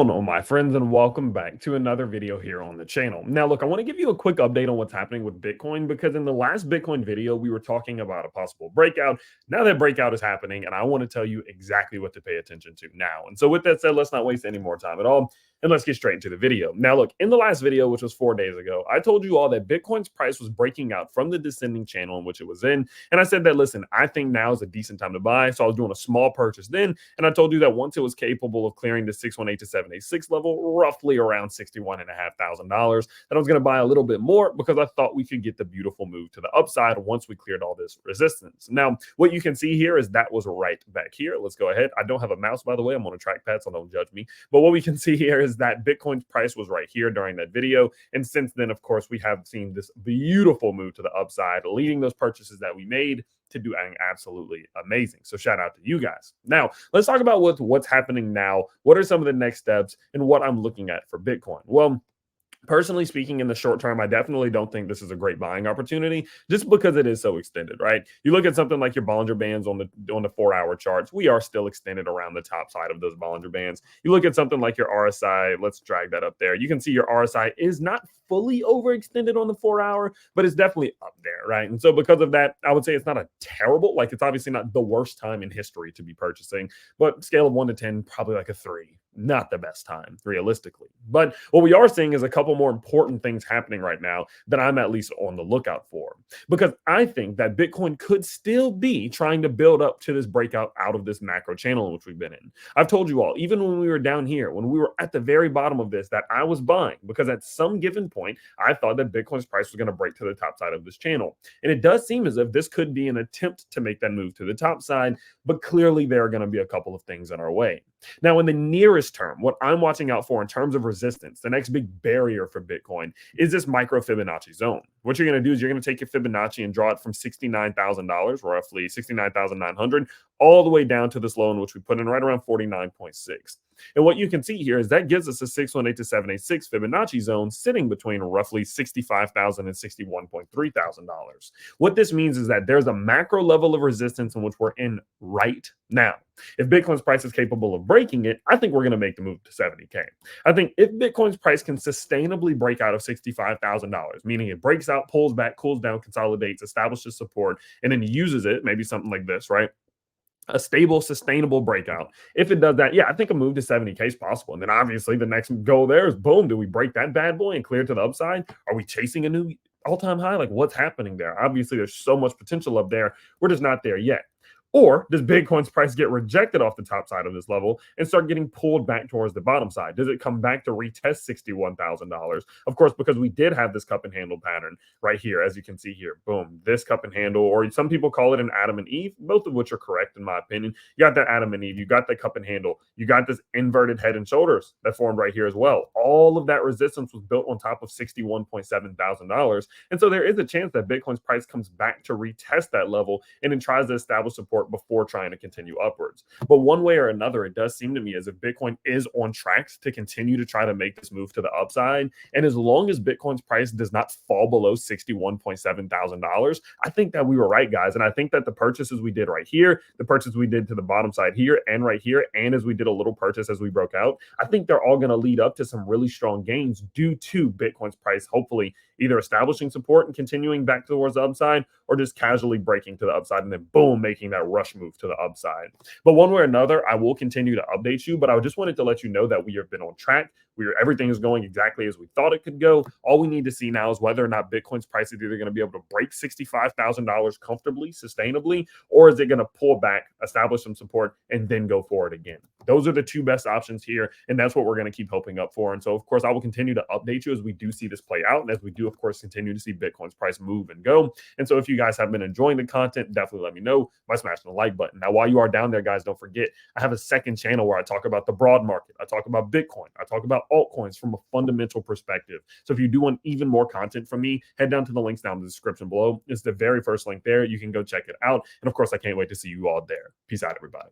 On, my friends, and welcome back to another video here on the channel. Now look, I want to give you a quick update on what's happening with Bitcoin, because in the last Bitcoin video we were talking about a possible breakout. Now that breakout is happening, and I want to tell you exactly what to pay attention to now. And so with that said, let's not waste any more time at all, and let's get straight into the video. Now look, in the last video, which was 4 days ago, I told you all that Bitcoin's price was breaking out from the descending channel in which it was in, and I said that, listen, I think now is a decent time to buy. So I was doing a small purchase then, and I told you that once it was capable of clearing the 618 to 786 level, roughly around $61,500, that I was going to buy a little bit more, because I thought we could get the beautiful move to the upside once we cleared all this resistance. Now, what you can see here is that was right back here. Let's go ahead. I don't have a mouse, by the way. I'm on a trackpad, so don't judge me. But what we can see here is that Bitcoin's price was right here during that video. And since then, of course, we have seen this beautiful move to the upside, leading those purchases that we made to do absolutely amazing. So shout out to you guys. Now, let's talk about what's happening now. What are some of the next steps and what I'm looking at for Bitcoin? Well, personally speaking, in the short term, I definitely don't think this is a great buying opportunity, just because it is so extended, right? You look at something like your Bollinger Bands on the 4-hour charts, we are still extended around the top side of those Bollinger Bands. You look at something like your RSI, let's drag that up there. You can see your RSI is not fully overextended on the 4-hour, but it's definitely up there, right? And so because of that, I would say it's not a terrible, like, it's obviously not the worst time in history to be purchasing, but scale of 1 to 10, probably like a 3. Not the best time, realistically. But what we are seeing is a couple more important things happening right now that I'm at least on the lookout for, because I think that Bitcoin could still be trying to build up to this breakout out of this macro channel in which we've been in. I've told you all, even when we were down here, when we were at the very bottom of this, that I was buying, because at some given point, I thought that Bitcoin's price was going to break to the top side of this channel. And it does seem as if this could be an attempt to make that move to the top side, but clearly there are going to be a couple of things in our way. Now, in the nearest term, what I'm watching out for in terms of resistance, the next big barrier for Bitcoin, is this micro Fibonacci zone. What you're going to do is you're going to take your Fibonacci and draw it from $69,000, roughly 69,900, all the way down to this low, in which we put in right around 49.6. And what you can see here is that gives us a 618 to 786 Fibonacci zone sitting between roughly $65,000 and $61.3 thousand. What this means is that there's a macro level of resistance in which we're in right now. If Bitcoin's price is capable of breaking it, I think we're going to make the move to 70K. I think if Bitcoin's price can sustainably break out of $65,000, meaning it breaks out, pulls back, cools down, consolidates, establishes support, and then uses it, maybe something like this, right? A stable, sustainable breakout. If it does that, yeah, I think a move to 70K is possible. And then obviously the next goal there is, boom, do we break that bad boy and clear to the upside? Are we chasing a new all-time high? Like, what's happening there? Obviously, there's so much potential up there. We're just not there yet. Or does Bitcoin's price get rejected off the top side of this level and start getting pulled back towards the bottom side? Does it come back to retest $61,000? Of course, because we did have this cup and handle pattern right here, as you can see here. Boom, this cup and handle, or some people call it an Adam and Eve, both of which are correct in my opinion. You got that Adam and Eve, you got that cup and handle, you got this inverted head and shoulders that formed right here as well. All of that resistance was built on top of $61.7 thousand. And so there is a chance that Bitcoin's price comes back to retest that level and then tries to establish support before trying to continue upwards. But one way or another, it does seem to me as if Bitcoin is on track to continue to try to make this move to the upside. And as long as Bitcoin's price does not fall below $61.7 thousand, I think that we were right, guys. And I think that the purchases we did right here, the purchase we did to the bottom side here and right here, and as we did a little purchase as we broke out, I think they're all going to lead up to some really strong gains due to Bitcoin's price hopefully either establishing support and continuing back towards the upside, or just casually breaking to the upside and then boom, making that rush move to the upside. But one way or another, I will continue to update you, but I just wanted to let you know that we have been on track. Everything is going exactly as we thought it could go. All we need to see now is whether or not Bitcoin's price is either going to be able to break $65,000 comfortably, sustainably, or is it going to pull back, establish some support, and then go forward again. Those are the two best options here, and that's what we're going to keep hoping up for. And so, of course, I will continue to update you as we do see this play out, and as we do, of course, continue to see Bitcoin's price move and go. And so if you guys have been enjoying the content, definitely let me know by smashing the like button. Now, while you are down there, guys, don't forget, I have a second channel where I talk about the broad market. I talk about Bitcoin. I talk about altcoins from a fundamental perspective. So if you do want even more content from me, head down to the links down in the description below. It's the very first link there. You can go check it out. And of course, I can't wait to see you all there. Peace out, everybody.